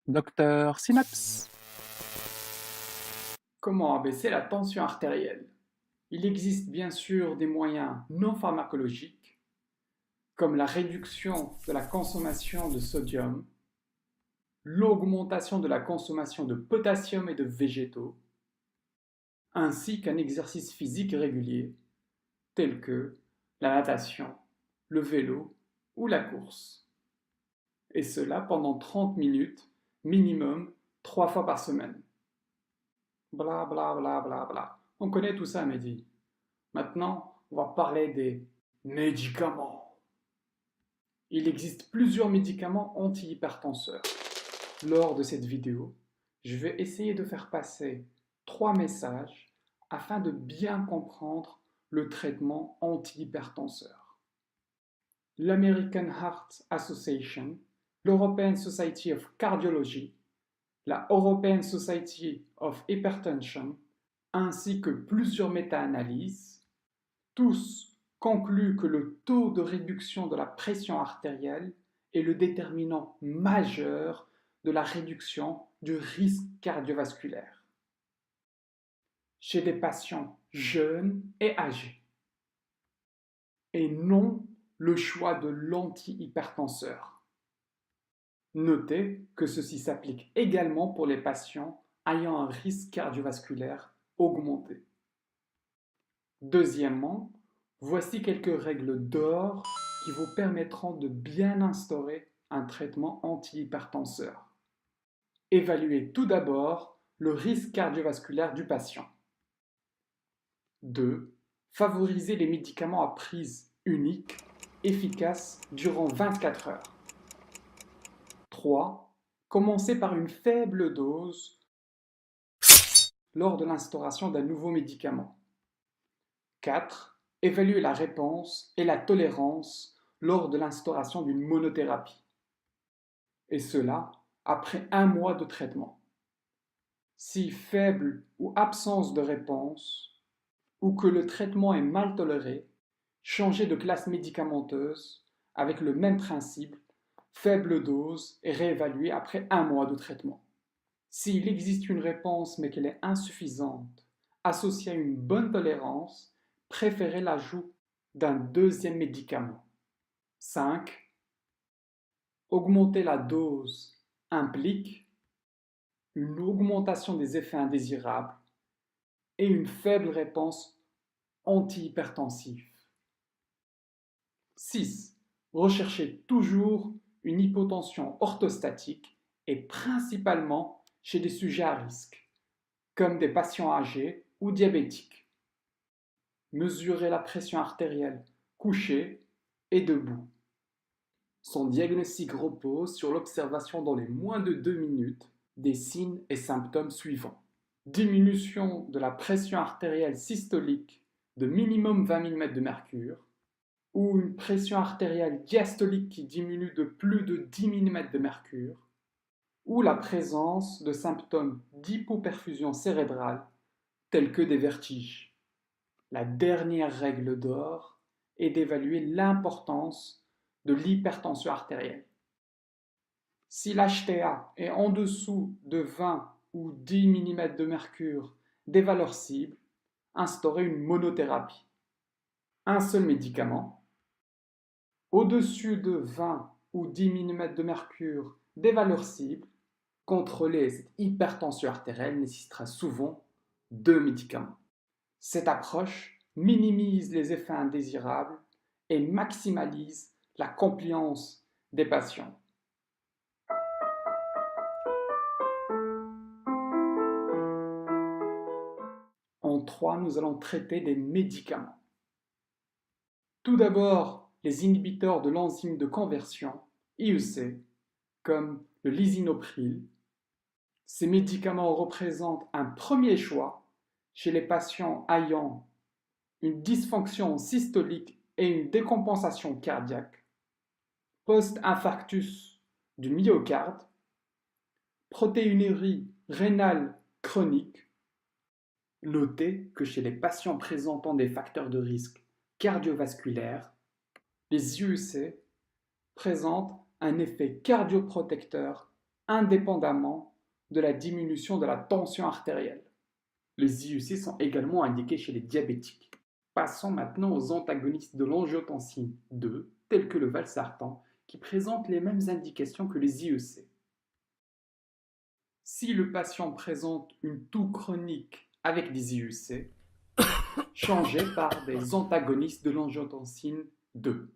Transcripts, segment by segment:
Docteur Synapse. Comment abaisser la tension artérielle? Il existe bien sûr des moyens non pharmacologiques, comme la réduction de la consommation de sodium, l'augmentation de la consommation de potassium et de végétaux, ainsi qu'un exercice physique régulier, tel que la natation, le vélo ou la course. Et cela pendant 30 minutes, minimum 3 fois par semaine. Bla bla bla bla bla. On connaît tout ça, Mehdi. Maintenant, on va parler des médicaments. Il existe plusieurs médicaments antihypertenseurs. Lors de cette vidéo, je vais essayer de faire passer 3 messages afin de bien comprendre le traitement antihypertenseur. L'American Heart Association, l'European Society of Cardiology, la European Society of Hypertension, ainsi que plusieurs méta-analyses, tous concluent que le taux de réduction de la pression artérielle est le déterminant majeur de la réduction du risque cardiovasculaire chez des patients jeunes et âgés, et non le choix de l'antihypertenseur. Notez que ceci s'applique également pour les patients ayant un risque cardiovasculaire augmenté. Deuxièmement, voici quelques règles d'or qui vous permettront de bien instaurer un traitement antihypertenseur. Évaluez tout d'abord le risque cardiovasculaire du patient. 2. Favorisez les médicaments à prise unique, efficaces durant 24 heures. 3. Commencez par une faible dose lors de l'instauration d'un nouveau médicament. 4. Évaluez la réponse et la tolérance lors de l'instauration d'une monothérapie. Et cela après 1 mois de traitement. Si faible ou absence de réponse, ou que le traitement est mal toléré, changez de classe médicamenteuse avec le même principe, faible dose et réévaluée après 1 mois de traitement. S'il existe une réponse mais qu'elle est insuffisante, associée à une bonne tolérance, préférez l'ajout d'un deuxième médicament. 5. Augmenter la dose implique une augmentation des effets indésirables et une faible réponse antihypertensive. 6. Recherchez toujours une hypotension orthostatique et principalement chez des sujets à risque, comme des patients âgés ou diabétiques. Mesurez la pression artérielle couchée et debout. Son diagnostic repose sur l'observation dans les moins de 2 minutes des signes et symptômes suivants. Diminution de la pression artérielle systolique de minimum 20 mm de mercure, ou une pression artérielle diastolique qui diminue de plus de 10 mm de mercure, ou la présence de symptômes d'hypoperfusion cérébrale tels que des vertiges. La dernière règle d'or est d'évaluer l'importance de l'hypertension artérielle. Si l'HTA est en dessous de 20 ou 10 mm de mercure des valeurs cibles, instaurez une monothérapie. Un seul médicament. Au-dessus de 20 ou 10 mm de mercure des valeurs cibles, contrôler cette hypertension artérielle nécessitera souvent 2 médicaments. Cette approche minimise les effets indésirables et maximalise la compliance des patients. En 3, nous allons traiter des médicaments. Tout d'abord, les inhibiteurs de l'enzyme de conversion, IEC, comme le lisinopril. Ces médicaments représentent un premier choix chez les patients ayant une dysfonction systolique et une décompensation cardiaque, post-infarctus du myocarde, protéinurie rénale chronique. Notez que chez les patients présentant des facteurs de risque cardiovasculaires, les IEC présentent un effet cardioprotecteur indépendamment de la diminution de la tension artérielle. Les IUC sont également indiqués chez les diabétiques. Passons maintenant aux antagonistes de l'angiotensine 2, tels que le valsartan, qui présentent les mêmes indications que les IEC. Si le patient présente une toux chronique avec des IUC, changez par des antagonistes de l'angiotensine 2.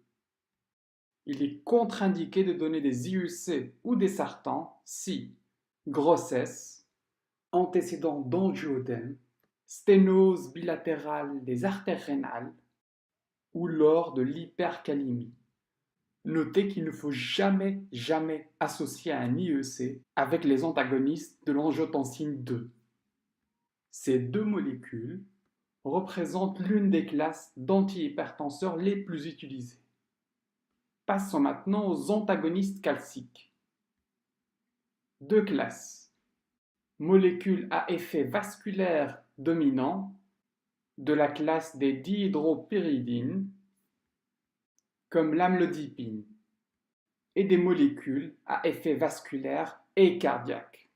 Il est contre-indiqué de donner des IUC ou des sartans si grossesse, antécédent d'angioëdème, sténose bilatérale des artères rénales ou lors de l'hypercalémie. Notez qu'il ne faut jamais associer un IEC avec les antagonistes de l'angiotensine 2. Ces deux molécules représentent l'une des classes d'antihypertenseurs les plus utilisées. Passons maintenant aux antagonistes calciques. Deux classes. Molécules à effet vasculaire dominant de la classe des dihydropyridines comme l'amlodipine et des molécules à effet vasculaire et cardiaque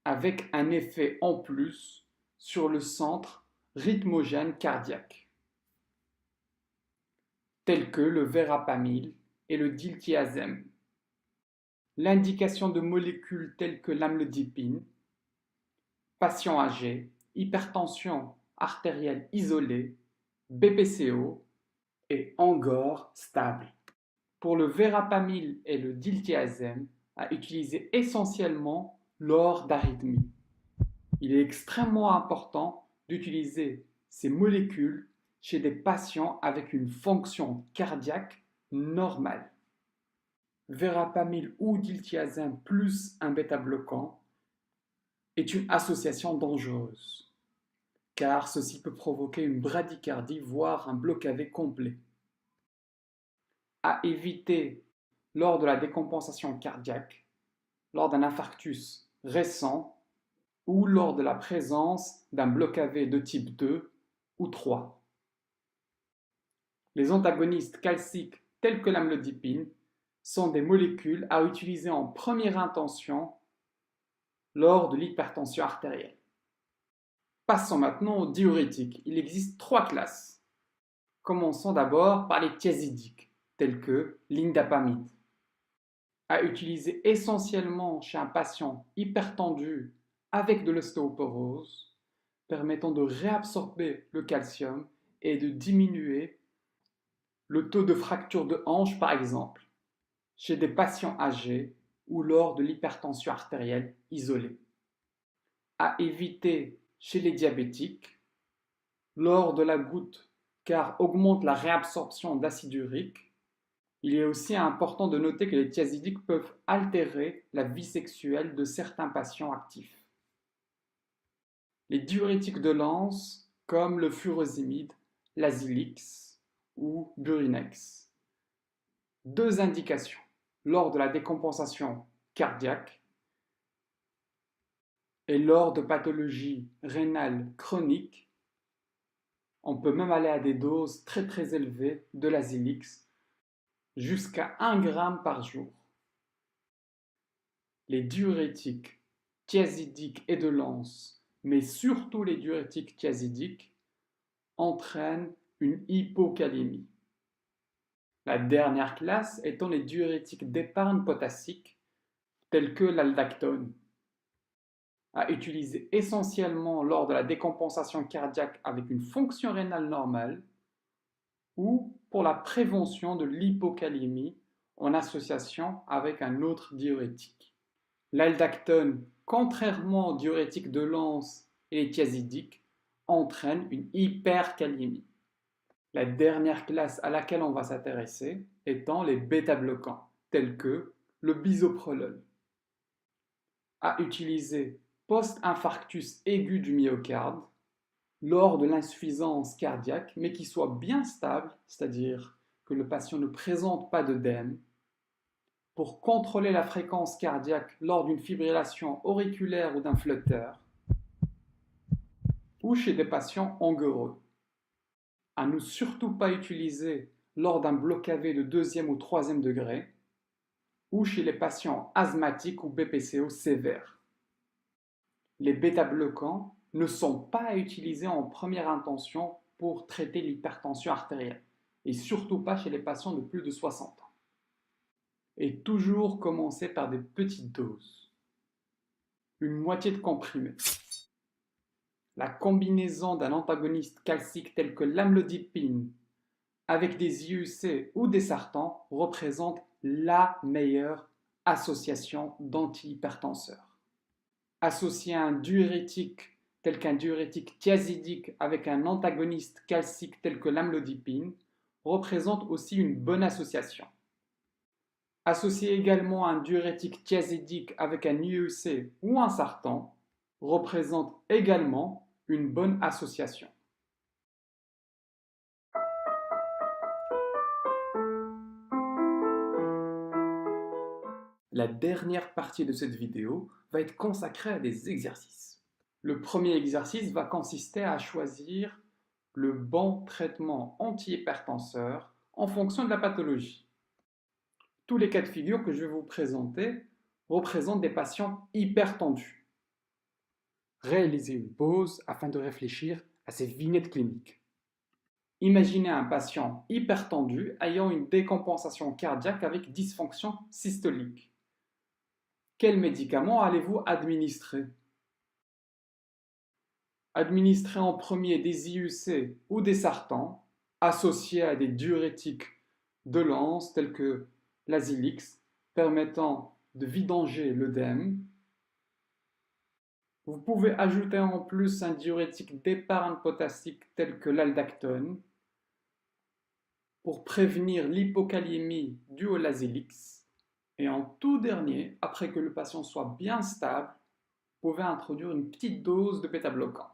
avec un effet en plus sur le centre rythmogène cardiaque tels que le verapamil et le diltiazem. L'indication de molécules telles que l'amlodipine, patients âgés, hypertension artérielle isolée, BPCO et angor stable. Pour le verapamil et le diltiazem, à utiliser essentiellement lors d'arythmies. Il est extrêmement important d'utiliser ces molécules chez des patients avec une fonction cardiaque normale. Verapamil ou diltiazem plus un bêta-bloquant est une association dangereuse, car ceci peut provoquer une bradycardie, voire un bloc AV complet. À éviter lors de la décompensation cardiaque, lors d'un infarctus récent ou lors de la présence d'un bloc AV de type 2 ou 3. Les antagonistes calciques tels que l'amlodipine sont des molécules à utiliser en première intention lors de l'hypertension artérielle. Passons maintenant aux diurétiques. Il existe 3 classes. Commençons d'abord par les thiazidiques, tels que l'indapamide, à utiliser essentiellement chez un patient hypertendu avec de l'ostéoporose, permettant de réabsorber le calcium et de diminuer le taux de fracture de hanche par exemple, chez des patients âgés ou lors de l'hypertension artérielle isolée. À éviter chez les diabétiques, lors de la goutte, car augmente la réabsorption d'acide urique. Il est aussi important de noter que les thiazidiques peuvent altérer la vie sexuelle de certains patients actifs. Les diurétiques de Lens, comme le furosémide, l'Azilix ou Burinex. 2 indications lors de la décompensation cardiaque et lors de pathologies rénales chroniques. On peut même aller à des doses très élevées de l'Azilix, jusqu'à 1 g par jour. Les diurétiques thiazidiques et de Lens, mais surtout les diurétiques thiazidiques, entraînent une hypocalémie. La dernière classe étant les diurétiques d'épargne potassique, tels que l'aldactone, à utiliser essentiellement lors de la décompensation cardiaque avec une fonction rénale normale ou pour la prévention de l'hypocalémie en association avec un autre diurétique. L'aldactone, contrairement aux diurétiques de Lens et les thiazidiques, entraîne une hypercalémie. La dernière classe à laquelle on va s'intéresser étant les bêta-bloquants, tels que le bisoprolol, à utiliser post-infarctus aigu du myocarde, lors de l'insuffisance cardiaque, mais qui soit bien stable, c'est-à-dire que le patient ne présente pas d'œdème, pour contrôler la fréquence cardiaque lors d'une fibrillation auriculaire ou d'un flotteur, ou chez des patients angoureux. À ne surtout pas utiliser lors d'un bloc AV de 2e ou 3e degré, ou chez les patients asthmatiques ou BPCO sévères. Les bêta-bloquants ne sont pas à utiliser en première intention pour traiter l'hypertension artérielle, et surtout pas chez les patients de plus de 60 ans. Et toujours commencer par des petites doses. Une moitié de comprimé. La combinaison d'un antagoniste calcique tel que l'amlodipine avec des IUC ou des sartans représente la meilleure association d'antihypertenseurs. Associer un diurétique tel qu'un diurétique thiazidique avec un antagoniste calcique tel que l'amlodipine représente aussi une bonne association. Associer également un diurétique thiazidique avec un IUC ou un sartan représente également une bonne association. La dernière partie de cette vidéo va être consacrée à des exercices. Le premier exercice va consister à choisir le bon traitement antihypertenseur en fonction de la pathologie. Tous les cas de figure que je vais vous présenter représentent des patients hypertendus. Réalisez une pause afin de réfléchir à ces vignettes cliniques. Imaginez un patient hypertendu ayant une décompensation cardiaque avec dysfonction systolique. Quels médicaments allez-vous administrer? Administrez en premier des IUC ou des sartans associés à des diurétiques de l'anse tels que l'Azilix permettant de vidanger l'œdème. Vous pouvez ajouter en plus un diurétique d'épargne potassique tel que l'aldactone pour prévenir l'hypokaliémie due au Lazilix. Et en tout dernier, après que le patient soit bien stable, vous pouvez introduire une petite dose de bêta-bloquant.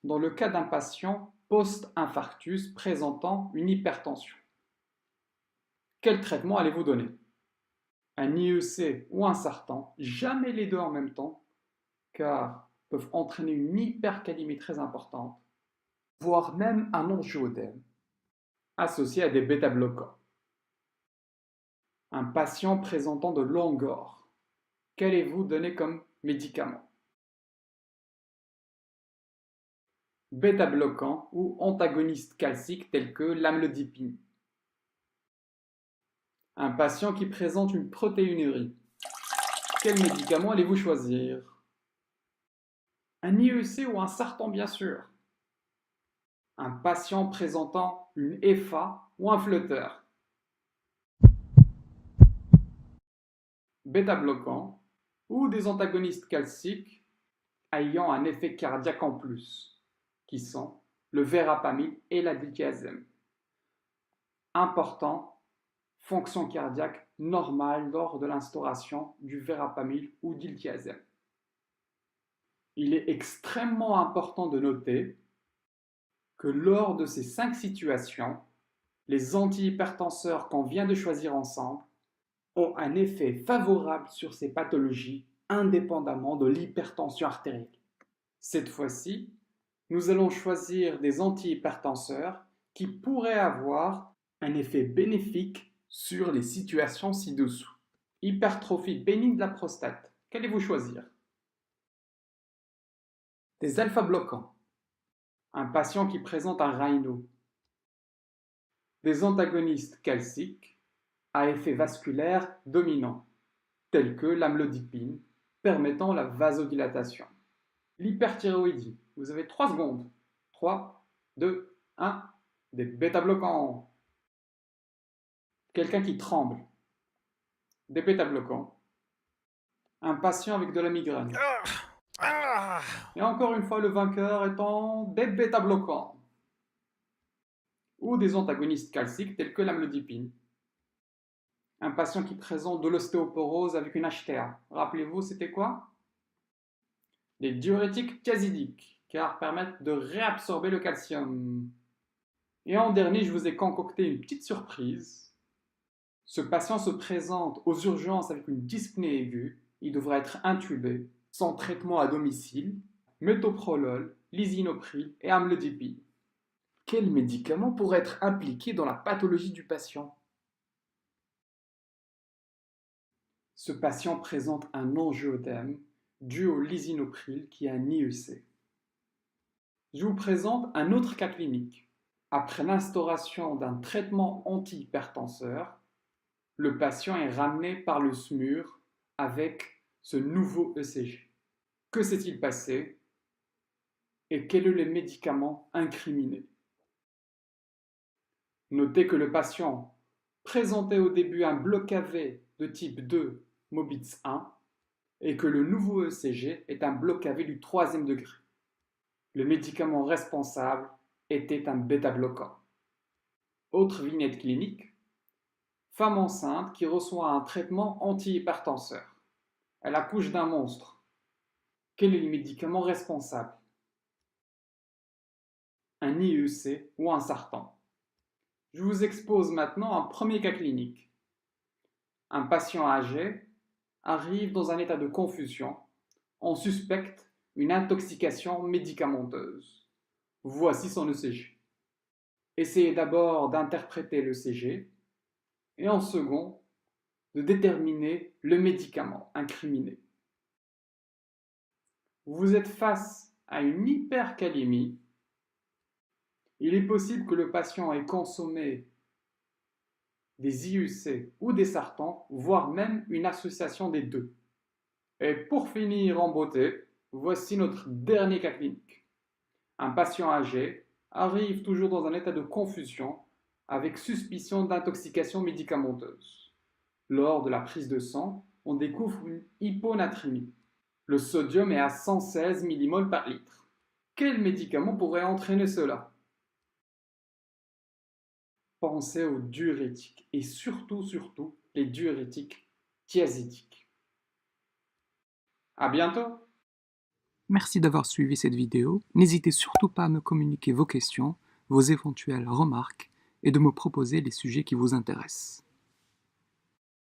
Dans le cas d'un patient post-infarctus présentant une hypertension, quel traitement allez-vous donner? Un IEC ou un sartan, jamais les deux en même temps, car peuvent entraîner une hypercalémie très importante, voire même un angioëdème, associé à des bêta-bloquants. Un patient présentant de l'angor, qu'allez-vous donner comme médicament? Bêta-bloquants ou antagonistes calciques tels que l'amlodipine. Un patient qui présente une protéinurie, quel médicament allez-vous choisir? Un IEC ou un sartan bien sûr. Un patient présentant une EFA ou un flotteur. Bêta-bloquants ou des antagonistes calciques ayant un effet cardiaque en plus, qui sont le verapamil et la diltiazem. Important, fonction cardiaque normale lors de l'instauration du verapamil ou diltiazem. Il est extrêmement important de noter que lors de ces 5 situations, les antihypertenseurs qu'on vient de choisir ensemble ont un effet favorable sur ces pathologies indépendamment de l'hypertension artérielle. Cette fois-ci, nous allons choisir des antihypertenseurs qui pourraient avoir un effet bénéfique sur les situations ci-dessous. Hypertrophie bénigne de la prostate, qu'allez-vous choisir? Des alpha-bloquants, un patient qui présente un rhino. Des antagonistes calciques à effet vasculaire dominant, tels que l'amlodipine, permettant la vasodilatation. L'hyperthyroïdie, vous avez 3 secondes. 3, 2, 1, des bêta-bloquants. Quelqu'un qui tremble, des bêta-bloquants. Un patient avec de la migraine. Et encore une fois, le vainqueur étant des bêta-bloquants. Ou des antagonistes calciques tels que l'amlodipine. Un patient qui présente de l'ostéoporose avec une HTA. Rappelez-vous, c'était quoi? Des diurétiques thiazidiques, car permettent de réabsorber le calcium. Et en dernier, je vous ai concocté une petite surprise. Ce patient se présente aux urgences avec une dyspnée aiguë. Il devra être intubé, sans traitement à domicile, métoprolol, lisinopril et amlodipine. Quel médicament pourrait être impliqué dans la pathologie du patient? Ce patient présente un angioëdème dû au lisinopril qui est un IEC. Je vous présente un autre cas clinique. Après l'instauration d'un traitement antihypertenseur, le patient est ramené par le SMUR avec ce nouveau ECG. Que s'est-il passé et quels sont les médicaments incriminés? Notez que le patient présentait au début un bloc AV de type 2 Mobitz 1 et que le nouveau ECG est un bloc AV du 3e degré. Le médicament responsable était un bêta-bloquant. Autre vignette clinique, femme enceinte qui reçoit un traitement antihypertenseur. Elle accouche d'un monstre. Quel est le médicament responsable? Un IEC ou un sartan. Je vous expose maintenant un premier cas clinique. Un patient âgé arrive dans un état de confusion. On suspecte une intoxication médicamenteuse. Voici son ECG. Essayez d'abord d'interpréter l'ECG et en second, de déterminer le médicament incriminé. Vous êtes face à une hypercalémie. Il est possible que le patient ait consommé des IUC ou des sartans, voire même une association des deux. Et pour finir en beauté, voici notre dernier cas clinique. Un patient âgé arrive toujours dans un état de confusion avec suspicion d'intoxication médicamenteuse. Lors de la prise de sang, on découvre une hyponatrémie. Le sodium est à 116 mmol par litre. Quel médicament pourrait entraîner cela? Pensez aux diurétiques et surtout les diurétiques thiazidiques. À bientôt! Merci d'avoir suivi cette vidéo. N'hésitez surtout pas à me communiquer vos questions, vos éventuelles remarques et de me proposer les sujets qui vous intéressent.